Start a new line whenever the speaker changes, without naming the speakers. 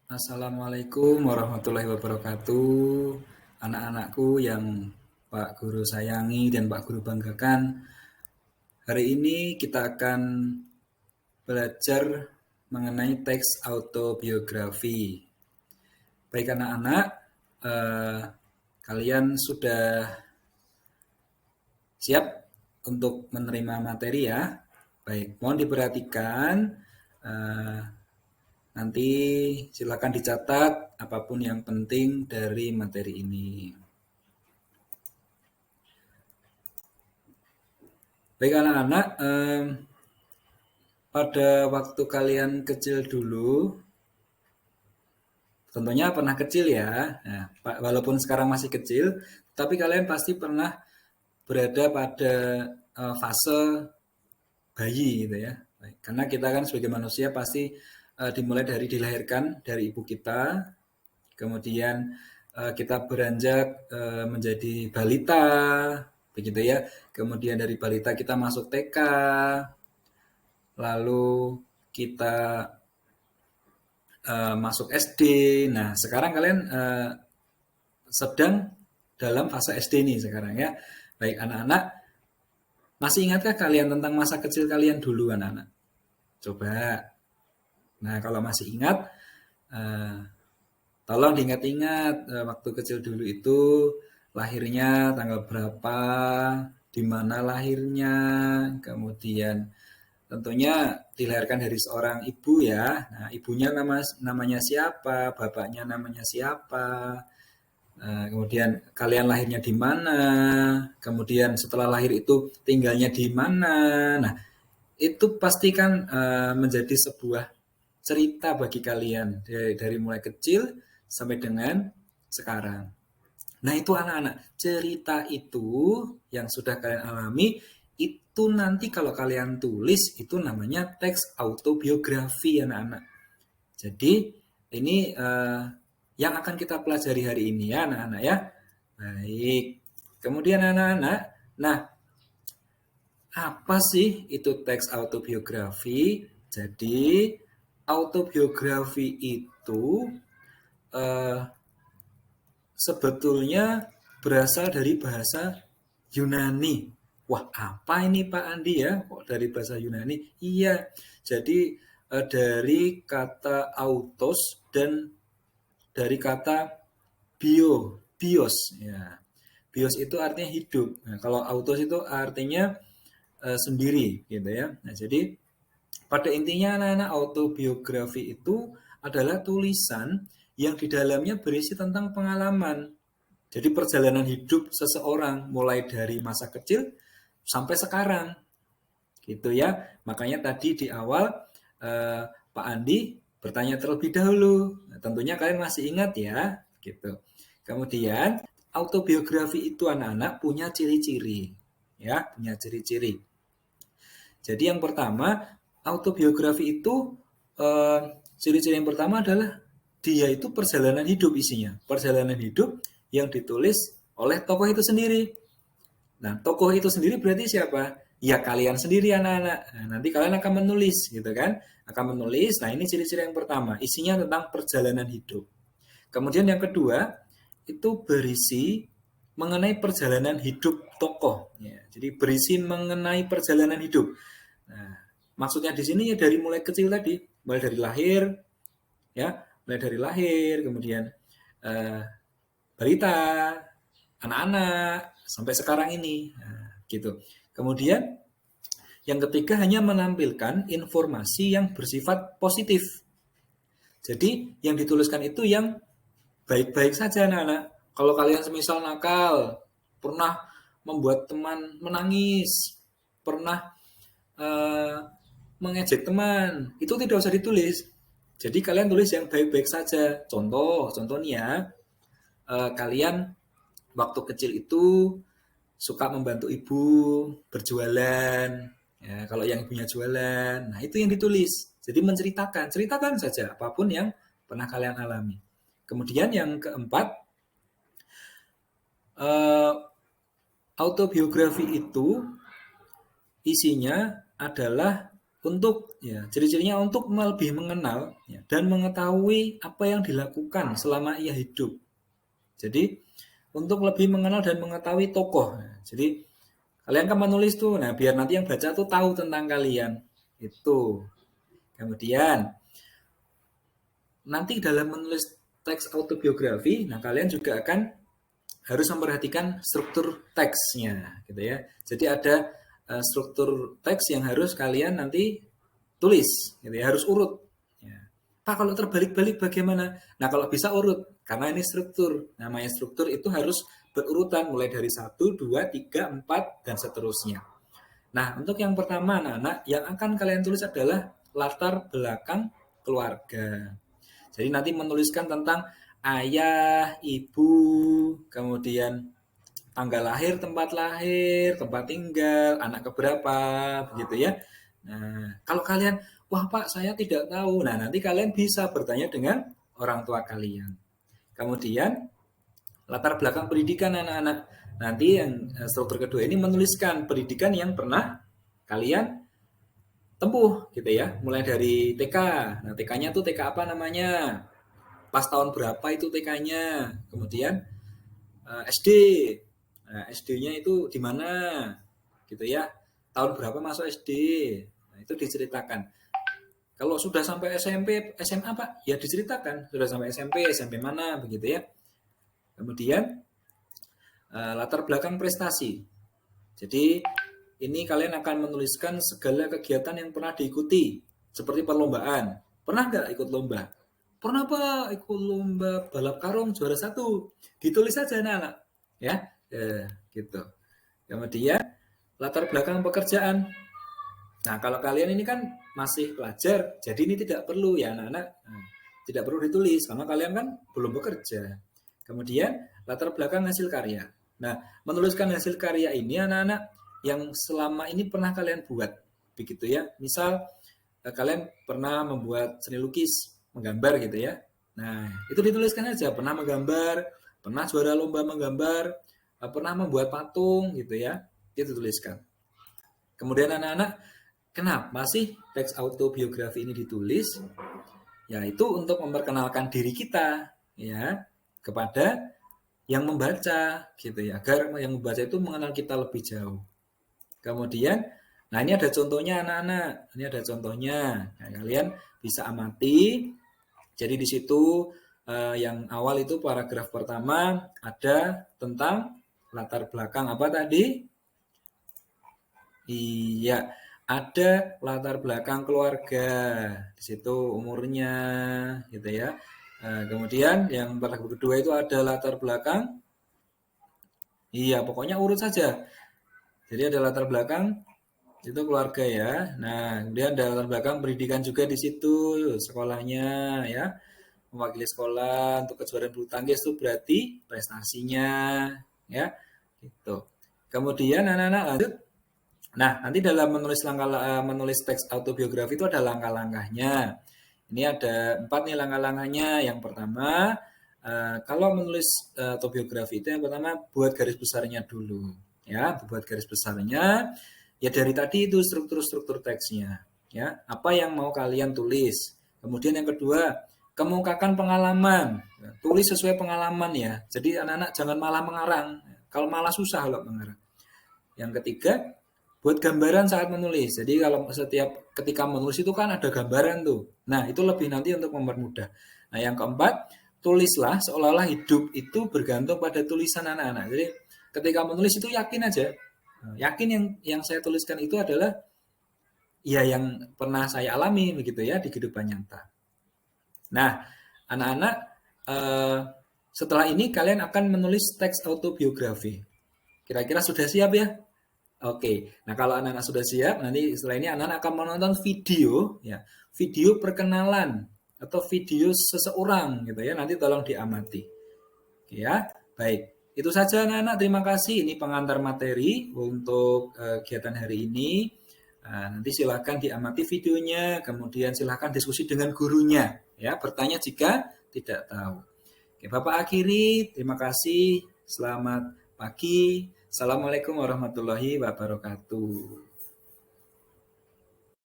Assalamualaikum warahmatullahi wabarakatuh. Anak-anakku yang Pak Guru sayangi dan Pak Guru banggakan. Hari ini kita akan belajar mengenai teks autobiografi. Baik anak-anak, kalian sudah siap untuk menerima materi ya? Baik, mohon diperhatikan. Nanti silakan dicatat apapun yang penting dari materi ini. Baik anak-anak, pada waktu kalian kecil dulu, tentunya pernah kecil ya. Nah, walaupun sekarang masih kecil, tapi kalian pasti pernah berada pada fase bayi gitu ya. Karena kita kan sebagai manusia pasti dimulai dari dilahirkan dari ibu kita, kemudian kita beranjak menjadi balita, begitu ya. Kemudian dari balita kita masuk TK, lalu kita masuk SD. Nah, sekarang kalian sedang dalam fase SD nih sekarang ya. Baik anak-anak, masih ingatkah kalian tentang masa kecil kalian dulu anak-anak? Coba. Nah, kalau masih ingat, tolong diingat-ingat waktu kecil dulu itu lahirnya tanggal berapa, di mana lahirnya, kemudian tentunya dilahirkan dari seorang ibu ya. Nah, ibunya namanya siapa, bapaknya namanya siapa, kemudian kalian lahirnya di mana, kemudian setelah lahir itu tinggalnya di mana. Nah, itu pasti kan menjadi sebuah cerita bagi kalian dari mulai kecil sampai dengan sekarang. Nah, itu anak-anak, cerita itu yang sudah kalian alami itu nanti kalau kalian tulis itu namanya teks autobiografi anak-anak. Jadi ini yang akan kita pelajari hari ini ya anak-anak ya. Baik. Kemudian anak-anak, nah apa sih itu teks autobiografi? Jadi autobiografi itu eh, sebetulnya berasal dari bahasa Yunani. Wah, apa ini Pak Andi ya? Kok dari bahasa Yunani? Iya, jadi dari kata autos dan dari kata bios. Ya, bios itu artinya hidup. Nah, kalau autos itu artinya sendiri, gitu ya. Nah, jadi pada intinya anak-anak autobiografi itu adalah tulisan yang di dalamnya berisi tentang pengalaman. Jadi perjalanan hidup seseorang mulai dari masa kecil sampai sekarang. Gitu ya. Makanya tadi di awal Pak Andi bertanya terlebih dahulu. Nah, tentunya kalian masih ingat ya, gitu. Kemudian autobiografi itu anak-anak punya ciri-ciri, ya, punya ciri-ciri. Jadi yang pertama, autobiografi itu ciri-ciri yang pertama adalah dia itu perjalanan hidup isinya. Perjalanan hidup yang ditulis oleh tokoh itu sendiri. Nah, tokoh itu sendiri berarti siapa? Ya kalian sendiri anak-anak. Nah, nanti kalian akan menulis gitu kan? Akan menulis. Nah, ini ciri-ciri yang pertama, isinya tentang perjalanan hidup. Kemudian yang kedua, itu berisi mengenai perjalanan hidup tokoh. Ya, jadi berisi mengenai perjalanan hidup. Nah, maksudnya di sini ya dari mulai kecil tadi, mulai dari lahir, ya, mulai dari lahir, kemudian balita, anak-anak, sampai sekarang ini, nah, gitu. Kemudian yang ketiga hanya menampilkan informasi yang bersifat positif. Jadi yang dituliskan itu yang baik-baik saja anak-anak. Kalau kalian semisal nakal, pernah membuat teman menangis, pernah mengejek teman, itu tidak usah ditulis. Jadi kalian tulis yang baik-baik saja. Contoh nih ya, kalian waktu kecil itu suka membantu ibu berjualan. Ya, kalau yang ibunya jualan, nah itu yang ditulis. Jadi ceritakan saja apapun yang pernah kalian alami. Kemudian yang keempat, autobiografi itu isinya adalah Untuk ya, ciri-cirinya untuk lebih mengenal ya, dan mengetahui apa yang dilakukan selama ia hidup. Jadi untuk lebih mengenal dan mengetahui tokoh. Nah, jadi kalian kan menulis tuh, nah biar nanti yang baca tuh tahu tentang kalian. Itu. Kemudian nanti dalam menulis teks autobiografi, nah kalian juga akan harus memperhatikan struktur teksnya, gitu ya. Jadi ada struktur teks yang harus kalian nanti tulis, gitu ya, harus urut. Ya. Pak, kalau terbalik-balik bagaimana? Nah, kalau bisa urut, karena ini struktur. Namanya struktur itu harus berurutan, mulai dari 1, 2, 3, 4, dan seterusnya. Nah, untuk yang pertama, anak-anak, yang akan kalian tulis adalah latar belakang keluarga. Jadi nanti menuliskan tentang ayah, ibu, kemudian tanggal lahir, tempat tinggal, anak keberapa, begitu ya. Nah, kalau kalian, wah Pak, saya tidak tahu. Nah, nanti kalian bisa bertanya dengan orang tua kalian. Kemudian, latar belakang pendidikan anak-anak. Nanti yang struktur kedua ini menuliskan pendidikan yang pernah kalian tempuh, gitu ya. Mulai dari TK. Nah, TK-nya tuh TK apa namanya? Pas tahun berapa itu TK-nya? Kemudian SD. Nah, SD-nya itu di mana? Gitu ya. Tahun berapa masuk SD? Nah, itu diceritakan. Kalau sudah sampai SMP, SMA Pak, ya diceritakan. Sudah sampai SMP mana begitu ya. Kemudian latar belakang prestasi. Jadi ini kalian akan menuliskan segala kegiatan yang pernah diikuti, seperti perlombaan. Pernah nggak ikut lomba? Pernah Pak, ikut lomba balap karung juara 1. Ditulis saja anak-anak. Ya, gitu. Kemudian latar belakang pekerjaan. Nah, kalau kalian ini kan masih pelajar, jadi ini tidak perlu ya anak-anak. Nah, tidak perlu ditulis karena kalian kan belum bekerja. Kemudian latar belakang hasil karya. Nah, menuliskan hasil karya ini anak-anak yang selama ini pernah kalian buat, begitu ya. Misal kalian pernah membuat seni lukis, menggambar gitu ya. Nah, itu dituliskan aja, pernah menggambar, pernah juara lomba menggambar, pernah membuat patung gitu ya. Itu tuliskan. Kemudian anak-anak, kenapa sih teks autobiografi ini ditulis? Yaitu untuk memperkenalkan diri kita ya kepada yang membaca gitu ya, agar yang membaca itu mengenal kita lebih jauh. Kemudian, nah ini ada contohnya anak-anak, ini ada contohnya. Nah, kalian bisa amati. Jadi di situ yang awal itu paragraf pertama ada tentang latar belakang apa tadi? Iya, ada latar belakang keluarga. Di situ umurnya gitu ya. Kemudian yang paragraf kedua itu ada latar belakang. Iya, pokoknya urut saja. Jadi ada latar belakang itu keluarga ya. Nah, kemudian ada latar belakang pendidikan juga di situ, sekolahnya ya. Mewakili sekolah untuk kejuaraan bulu tangkis itu berarti prestasinya ya. Gitu. Kemudian anak-anak lanjut. Nah, nanti dalam menulis teks autobiografi itu ada langkah-langkahnya. Ini ada 4 nih langkah-langkahnya. Yang pertama, kalau menulis autobiografi itu yang pertama buat garis besarnya dulu. Ya, buat garis besarnya. Ya dari tadi itu struktur-struktur teksnya. Ya, apa yang mau kalian tulis. Kemudian yang kedua, kemukakan pengalaman. Tulis sesuai pengalaman ya. Jadi anak-anak jangan malah mengarang. Kalau malah susah kalau mengarang. Yang ketiga, buat gambaran saat menulis. Jadi kalau ketika menulis itu kan ada gambaran tuh. Nah, itu lebih nanti untuk mempermudah. Nah, yang keempat, tulislah seolah-olah hidup itu bergantung pada tulisan anak-anak. Jadi ketika menulis itu yakin aja. Yakin yang saya tuliskan itu adalah ya yang pernah saya alami begitu ya di kehidupan nyata. Nah, anak-anak setelah ini kalian akan menulis teks autobiografi. Kira-kira sudah siap ya? Oke, nah kalau anak-anak sudah siap, nanti setelah ini anak-anak akan menonton video, ya, video perkenalan atau video seseorang, gitu ya. Nanti tolong diamati, ya. Baik, itu saja anak-anak. Terima kasih. Ini pengantar materi untuk kegiatan hari ini. Nanti silakan diamati videonya, kemudian silakan diskusi dengan gurunya, ya. Bertanya jika tidak tahu. Oke, Bapak akhiri. Terima kasih. Selamat pagi. Assalamualaikum warahmatullahi wabarakatuh.